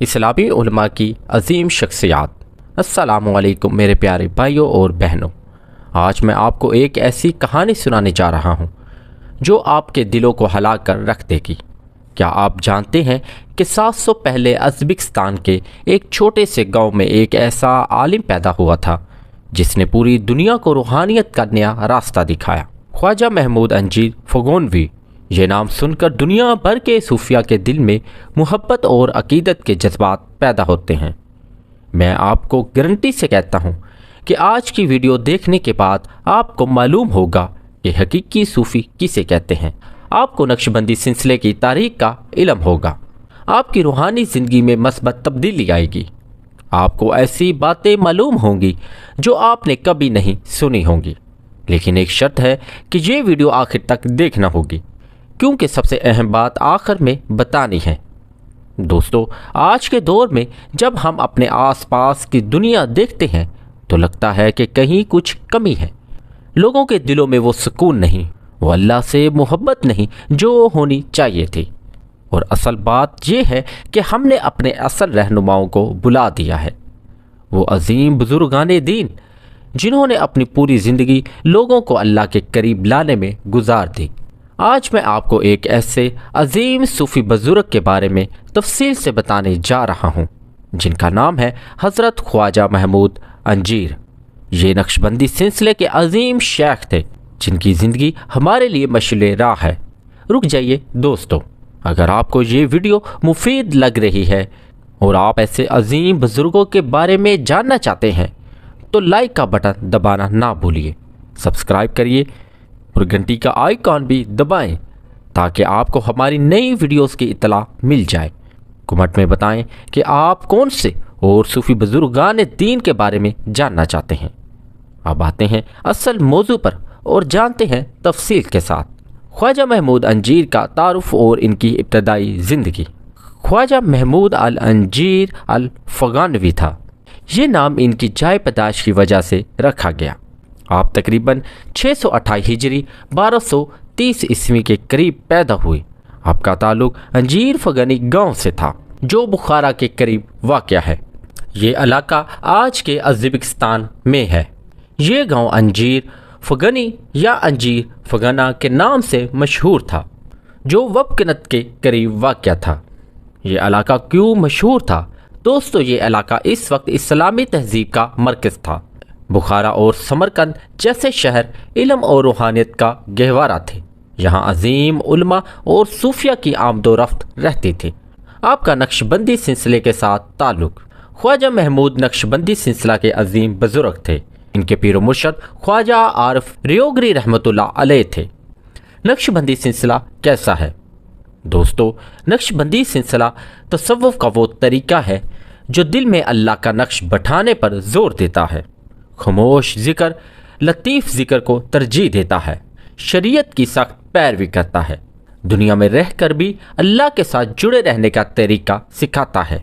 اسلامی علماء کی عظیم شخصیات۔ السلام علیکم میرے پیارے بھائیوں اور بہنوں، آج میں آپ کو ایک ایسی کہانی سنانے جا رہا ہوں جو آپ کے دلوں کو ہلا کر رکھ دے گی۔ کیا آپ جانتے ہیں کہ 700 پہلے ازبکستان کے ایک چھوٹے سے گاؤں میں ایک ایسا عالم پیدا ہوا تھا جس نے پوری دنیا کو روحانیت کا نیا راستہ دکھایا؟ خواجہ محمود انجیر فغانوی۔ یہ نام سن کر دنیا بھر کے صوفیہ کے دل میں محبت اور عقیدت کے جذبات پیدا ہوتے ہیں۔ میں آپ کو گارنٹی سے کہتا ہوں کہ آج کی ویڈیو دیکھنے کے بعد آپ کو معلوم ہوگا کہ حقیقی صوفی کسے کہتے ہیں۔ آپ کو نقشبندی سلسلے کی تاریخ کا علم ہوگا، آپ کی روحانی زندگی میں مثبت تبدیلی آئے گی، آپ کو ایسی باتیں معلوم ہوں گی جو آپ نے کبھی نہیں سنی ہوں گی، لیکن ایک شرط ہے کہ یہ ویڈیو آخر تک دیکھنا ہوگی کیونکہ سب سے اہم بات آخر میں بتانی ہے۔ دوستو، آج کے دور میں جب ہم اپنے آس پاس کی دنیا دیکھتے ہیں تو لگتا ہے کہ کہیں کچھ کمی ہے۔ لوگوں کے دلوں میں وہ سکون نہیں، وہ اللہ سے محبت نہیں جو ہونی چاہیے تھی، اور اصل بات یہ ہے کہ ہم نے اپنے اصل رہنماؤں کو بلا دیا ہے، وہ عظیم بزرگان دین جنہوں نے اپنی پوری زندگی لوگوں کو اللہ کے قریب لانے میں گزار دی۔ آج میں آپ کو ایک ایسے عظیم صوفی بزرگ کے بارے میں تفصیل سے بتانے جا رہا ہوں جن کا نام ہے حضرت خواجہ محمود انجیر۔ یہ نقشبندی سلسلے کے عظیم شیخ تھے جن کی زندگی ہمارے لیے مشعل راہ ہے۔ رک جائیے دوستو، اگر آپ کو یہ ویڈیو مفید لگ رہی ہے اور آپ ایسے عظیم بزرگوں کے بارے میں جاننا چاہتے ہیں تو لائک کا بٹن دبانا نہ بھولیے، سبسکرائب کریے اور گھنٹی کا آئیکن بھی دبائیں تاکہ آپ کو ہماری نئی ویڈیوز کی اطلاع مل جائے۔ کمنٹ میں بتائیں کہ آپ کون سے اور صوفی بزرگان دین کے بارے میں جاننا چاہتے ہیں۔ اب آتے ہیں اصل موضوع پر اور جانتے ہیں تفصیل کے ساتھ خواجہ محمود انجیر کا تعارف اور ان کی ابتدائی زندگی۔ خواجہ محمود الانجیر الفغانوی تھا۔ یہ نام ان کی جائے پیدائش کی وجہ سے رکھا گیا۔ آپ تقریباً 628 ہجری 1230 عیسوی کے قریب پیدا ہوئے۔ آپ کا تعلق انجیر فغانی گاؤں سے تھا جو بخارا کے قریب واقع ہے۔ یہ علاقہ آج کے ازبکستان میں ہے۔ یہ گاؤں انجیر فغانی یا انجیر فغانا کے نام سے مشہور تھا جو وبکنت کے قریب واقع تھا۔ یہ علاقہ کیوں مشہور تھا؟ دوستو، یہ علاقہ اس وقت اسلامی تہذیب کا مرکز تھا۔ بخارا اور سمرقند جیسے شہر علم اور روحانیت کا گہوارہ تھے۔ یہاں عظیم علماء اور صوفیہ کی آمد و رفت رہتی تھی۔ آپ کا نقشبندی سلسلے کے ساتھ تعلق۔ خواجہ محمود نقشبندی سلسلہ کے عظیم بزرگ تھے۔ ان کے پیر و مرشد خواجہ عارف ریوگری رحمۃ اللہ علیہ تھے۔ نقشبندی سلسلہ کیسا ہے؟ دوستو، نقشبندی سلسلہ تصوف کا وہ طریقہ ہے جو دل میں اللہ کا نقش بٹھانے پر زور دیتا ہے، خاموش ذکر، لطیف ذکر کو ترجیح دیتا ہے، شریعت کی سخت پیروی کرتا ہے، دنیا میں رہ کر بھی اللہ کے ساتھ جڑے رہنے کا طریقہ سکھاتا ہے۔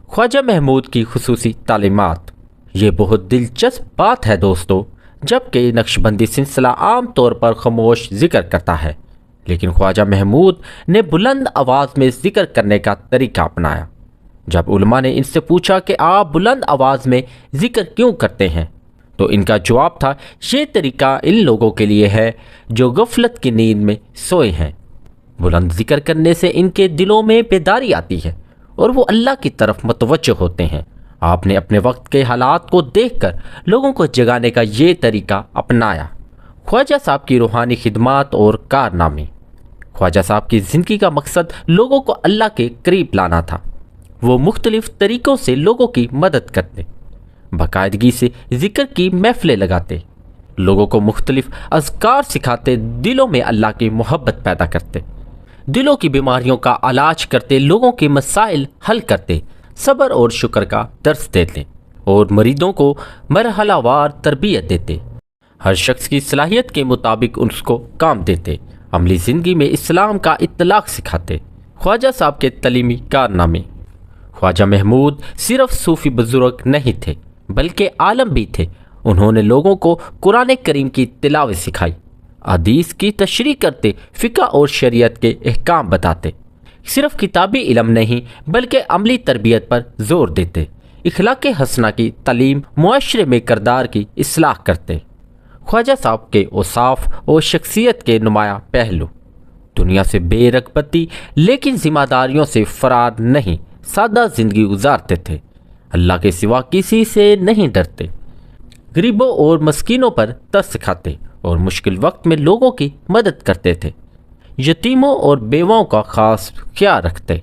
خواجہ محمود کی خصوصی تعلیمات۔ یہ بہت دلچسپ بات ہے دوستو، جبکہ نقشبندی سلسلہ عام طور پر خاموش ذکر کرتا ہے، لیکن خواجہ محمود نے بلند آواز میں ذکر کرنے کا طریقہ اپنایا۔ جب علماء نے ان سے پوچھا کہ آپ بلند آواز میں ذکر کیوں کرتے ہیں تو ان کا جواب تھا، یہ طریقہ ان لوگوں کے لیے ہے جو غفلت کی نیند میں سوئے ہیں۔ بلند ذکر کرنے سے ان کے دلوں میں بیداری آتی ہے اور وہ اللہ کی طرف متوجہ ہوتے ہیں۔ آپ نے اپنے وقت کے حالات کو دیکھ کر لوگوں کو جگانے کا یہ طریقہ اپنایا۔ خواجہ صاحب کی روحانی خدمات اور کارنامے۔ خواجہ صاحب کی زندگی کا مقصد لوگوں کو اللہ کے قریب لانا تھا۔ وہ مختلف طریقوں سے لوگوں کی مدد کرتے، باقاعدگی سے ذکر کی محفلیں لگاتے، لوگوں کو مختلف اذکار سکھاتے، دلوں میں اللہ کی محبت پیدا کرتے، دلوں کی بیماریوں کا علاج کرتے، لوگوں کے مسائل حل کرتے، صبر اور شکر کا درس دیتے اور مریدوں کو مرحلہ وار تربیت دیتے، ہر شخص کی صلاحیت کے مطابق اس کو کام دیتے، عملی زندگی میں اسلام کا اطلاق سکھاتے۔ خواجہ صاحب کے تعلیمی کارنامے۔ خواجہ محمود صرف صوفی بزرگ نہیں تھے بلکہ عالم بھی تھے۔ انہوں نے لوگوں کو قرآن کریم کی تلاوت سکھائی، حدیث کی تشریح کرتے، فقہ اور شریعت کے احکام بتاتے، صرف کتابی علم نہیں بلکہ عملی تربیت پر زور دیتے، اخلاق حسنہ کی تعلیم، معاشرے میں کردار کی اصلاح کرتے۔ خواجہ صاحب کے اوصاف اور شخصیت کے نمایاں پہلو: دنیا سے بے رغبتی لیکن ذمہ داریوں سے فرار نہیں، سادہ زندگی گزارتے تھے، اللہ کے سوا کسی سے نہیں ڈرتے، غریبوں اور مسکینوں پر ترس کھاتے اور مشکل وقت میں لوگوں کی مدد کرتے تھے، یتیموں اور بیواؤں کا خاص خیال رکھتے،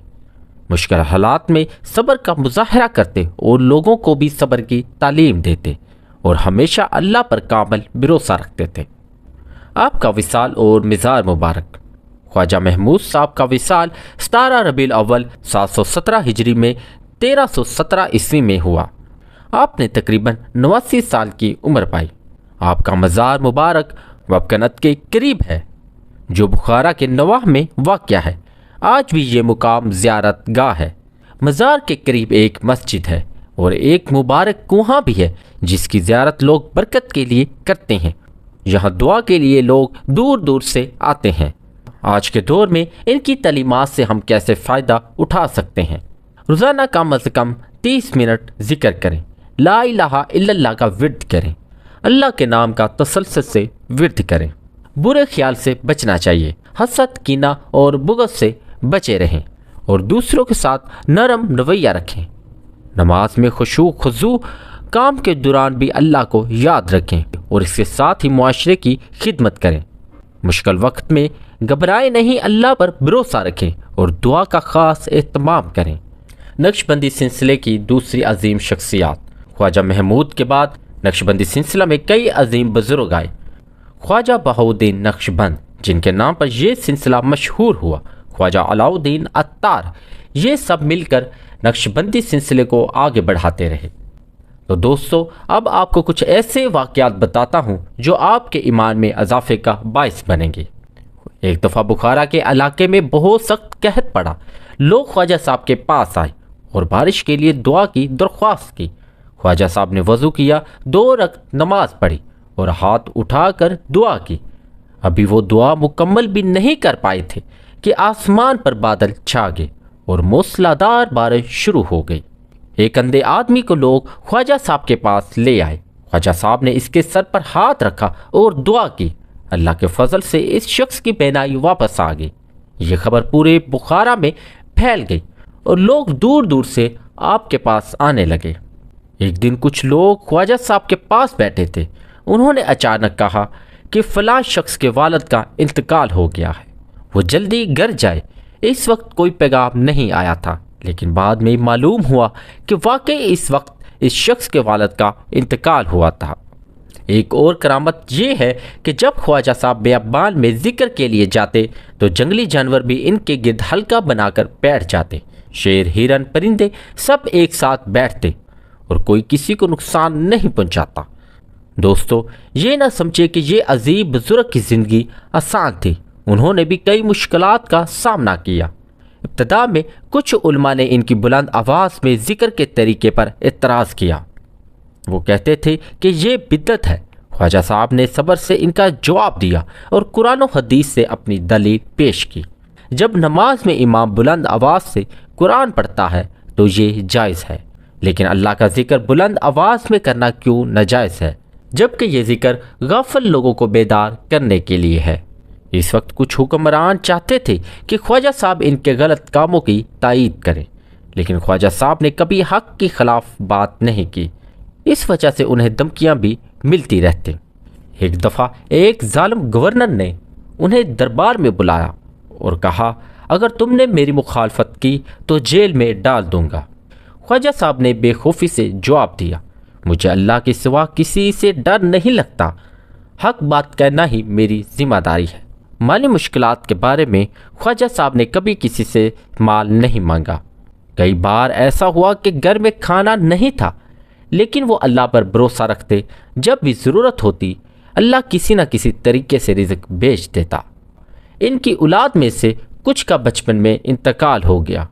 مشکل حالات میں صبر کا مظاہرہ کرتے اور لوگوں کو بھی صبر کی تعلیم دیتے اور ہمیشہ اللہ پر کامل بھروسہ رکھتے تھے۔ آپ کا وصال اور مزار مبارک: خواجہ محمود صاحب کا وصال 17 ربیع الاول 717 ہجری میں 1317 عیسوی میں ہوا۔ آپ نے تقریباً 89 سال کی عمر پائی۔ آپ کا مزار مبارک وبکنت کے قریب ہے، جو بخارا کے نواح میں واقع ہے۔ آج بھی یہ مقام زیارت گاہ ہے۔ مزار کے قریب ایک مسجد ہے اور ایک مبارک کنواں بھی ہے جس کی زیارت لوگ برکت کے لیے کرتے ہیں۔ یہاں دعا کے لیے لوگ دور دور سے آتے ہیں۔ آج کے دور میں ان کی تعلیمات سے ہم کیسے فائدہ اٹھا سکتے ہیں؟ روزانہ کم از کم 30 منٹ ذکر کریں، لا الہ الا اللہ کا ورد کریں، اللہ کے نام کا تسلسل سے ورد کریں۔ برے خیال سے بچنا چاہیے، حسد، کینہ اور بغض سے بچے رہیں اور دوسروں کے ساتھ نرم رویہ رکھیں۔ نماز میں خشوع خضوع، کام کے دوران بھی اللہ کو یاد رکھیں اور اس کے ساتھ ہی معاشرے کی خدمت کریں۔ مشکل وقت میں گھبرائے نہیں، اللہ پر بھروسہ رکھیں اور دعا کا خاص اہتمام کریں۔ نقشبندی سلسلے کی دوسری عظیم شخصیات: خواجہ محمود کے بعد نقشبندی سلسلہ میں کئی عظیم بزرگ آئے۔ خواجہ بہاؤالدین نقشبند، جن کے نام پر یہ سلسلہ مشہور ہوا، خواجہ علاؤالدین عطار، یہ سب مل کر نقشبندی سلسلے کو آگے بڑھاتے رہے۔ تو دوستو، اب آپ کو کچھ ایسے واقعات بتاتا ہوں جو آپ کے ایمان میں اضافے کا باعث بنیں گے۔ ایک دفعہ بخارا کے علاقے میں بہت سخت قحط پڑا۔ لوگ خواجہ صاحب کے پاس آئے اور بارش کے لیے دعا کی درخواست کی۔ خواجہ صاحب نے وضو کیا، 2 رکعت نماز پڑھی اور ہاتھ اٹھا کر دعا کی۔ ابھی وہ دعا مکمل بھی نہیں کر پائے تھے کہ آسمان پر بادل چھا گئے اور موسلادھار بارش شروع ہو گئی۔ ایک اندھے آدمی کو لوگ خواجہ صاحب کے پاس لے آئے۔ خواجہ صاحب نے اس کے سر پر ہاتھ رکھا اور دعا کی۔ اللہ کے فضل سے اس شخص کی بینائی واپس آ گئی۔ یہ خبر پورے بخارا میں پھیل گئی اور لوگ دور دور سے آپ کے پاس آنے لگے۔ ایک دن کچھ لوگ خواجہ صاحب کے پاس بیٹھے تھے۔ انہوں نے اچانک کہا کہ فلاں شخص کے والد کا انتقال ہو گیا ہے، وہ جلدی گھر جائے۔ اس وقت کوئی پیغام نہیں آیا تھا، لیکن بعد میں معلوم ہوا کہ واقعی اس وقت اس شخص کے والد کا انتقال ہوا تھا۔ ایک اور کرامت یہ ہے کہ جب خواجہ صاحب بیابان میں ذکر کے لیے جاتے تو جنگلی جانور بھی ان کے گرد حلقہ بنا کر بیٹھ جاتے۔ شیر، ہرن، پرندے سب ایک ساتھ بیٹھتے اور کوئی کسی کو نقصان نہیں پہنچاتا۔ دوستو، یہ نہ سمجھے کہ یہ عظیم بزرگ کی زندگی آسان تھی۔ انہوں نے بھی کئی مشکلات کا سامنا کیا۔ ابتدا میں کچھ علماء نے ان کی بلند آواز میں ذکر کے طریقے پر اعتراض کیا۔ وہ کہتے تھے کہ یہ بدعت ہے۔ خواجہ صاحب نے صبر سے ان کا جواب دیا اور قرآن و حدیث سے اپنی دلیل پیش کی۔ جب نماز میں امام بلند آواز سے قرآن پڑھتا ہے تو یہ جائز ہے، لیکن اللہ کا ذکر بلند آواز میں کرنا کیوں ناجائز ہے، جبکہ یہ ذکر غافل لوگوں کو بیدار کرنے کے لیے ہے۔ اس وقت کچھ حکمران چاہتے تھے کہ خواجہ صاحب ان کے غلط کاموں کی تائید کریں، لیکن خواجہ صاحب نے کبھی حق کے خلاف بات نہیں کی۔ اس وجہ سے انہیں دھمکیاں بھی ملتی رہتی۔ ایک دفعہ ایک ظالم گورنر نے انہیں دربار میں بلایا اور کہا، اگر تم نے میری مخالفت کی تو جیل میں ڈال دوں گا۔ خواجہ صاحب نے بے خوفی سے جواب دیا، مجھے اللہ کے سوا کسی سے ڈر نہیں لگتا، حق بات کہنا ہی میری ذمہ داری ہے۔ مالی مشکلات کے بارے میں خواجہ صاحب نے کبھی کسی سے مال نہیں مانگا۔ کئی بار ایسا ہوا کہ گھر میں کھانا نہیں تھا، لیکن وہ اللہ پر بھروسہ رکھتے۔ جب بھی ضرورت ہوتی اللہ کسی نہ کسی طریقے سے رزق بھیج دیتا۔ ان کی اولاد میں سے کچھ کا بچپن میں انتقال ہو گیا۔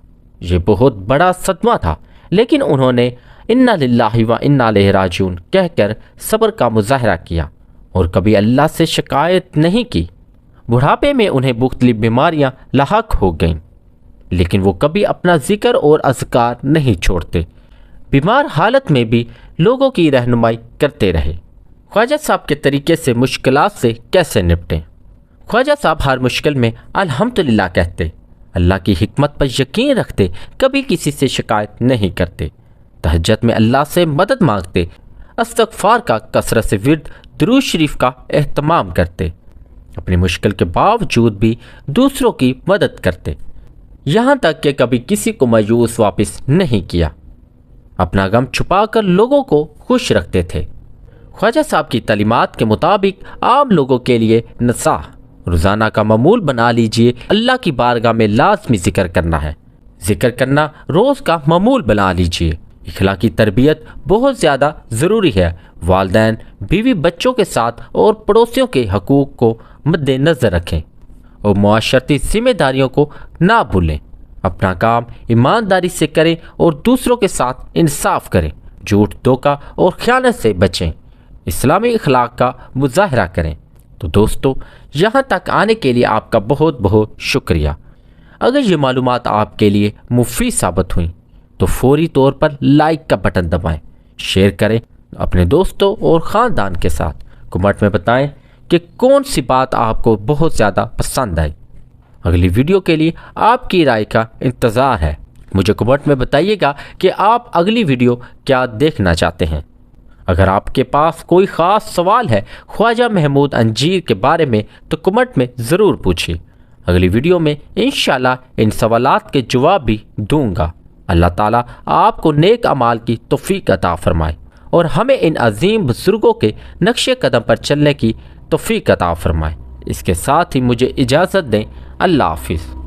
یہ بہت بڑا صدمہ تھا، لیکن انہوں نے انا للہ و انا الیہ راجعون کہہ کر صبر کا مظاہرہ کیا اور کبھی اللہ سے شکایت نہیں کی۔ بڑھاپے میں انہیں مختلف بیماریاں لاحق ہو گئیں، لیکن وہ کبھی اپنا ذکر اور اذکار نہیں چھوڑتے، بیمار حالت میں بھی لوگوں کی رہنمائی کرتے رہے۔ خواجہ صاحب کے طریقے سے مشکلات سے کیسے نپٹیں؟ خواجہ صاحب ہر مشکل میں الحمدللہ کہتے، اللہ کی حکمت پر یقین رکھتے، کبھی کسی سے شکایت نہیں کرتے، تہجد میں اللہ سے مدد مانگتے، استغفار کا کثرت سے ورد، درود شریف کا اہتمام کرتے، اپنی مشکل کے باوجود بھی دوسروں کی مدد کرتے، یہاں تک کہ کبھی کسی کو مایوس واپس نہیں کیا، اپنا غم چھپا کر لوگوں کو خوش رکھتے تھے۔ خواجہ صاحب کی تعلیمات کے مطابق عام لوگوں کے لیے نصح روزانہ کا معمول بنا لیجئے، اللہ کی بارگاہ میں لازمی ذکر کرنا ہے، ذکر کرنا روز کا معمول بنا لیجئے۔ اخلاقی تربیت بہت زیادہ ضروری ہے، والدین، بیوی، بچوں کے ساتھ اور پڑوسیوں کے حقوق کو مد نظر رکھیں اور معاشرتی ذمہ داریوں کو نہ بھولیں، اپنا کام ایمانداری سے کریں اور دوسروں کے ساتھ انصاف کریں، جھوٹ، دھوکہ اور خیانت سے بچیں، اسلامی اخلاق کا مظاہرہ کریں۔ تو دوستو، یہاں تک آنے کے لیے آپ کا بہت بہت شکریہ۔ اگر یہ معلومات آپ کے لیے مفید ثابت ہوئیں تو فوری طور پر لائک کا بٹن دبائیں، شیئر کریں اپنے دوستوں اور خاندان کے ساتھ، کمنٹ میں بتائیں کہ کون سی بات آپ کو بہت زیادہ پسند آئی۔ اگلی ویڈیو کے لیے آپ کی رائے کا انتظار ہے، مجھے کمنٹ میں بتائیے گا کہ آپ اگلی ویڈیو کیا دیکھنا چاہتے ہیں۔ اگر آپ کے پاس کوئی خاص سوال ہے خواجہ محمود انجیر کے بارے میں تو کمنٹ میں ضرور پوچھیے، اگلی ویڈیو میں انشاءاللہ ان سوالات کے جواب بھی دوں گا۔ اللہ تعالیٰ آپ کو نیک اعمال کی توفیق عطا فرمائے اور ہمیں ان عظیم بزرگوں کے نقش قدم پر چلنے کی توفیق عطا فرمائے۔ اس کے ساتھ ہی مجھے اجازت دیں، اللہ حافظ۔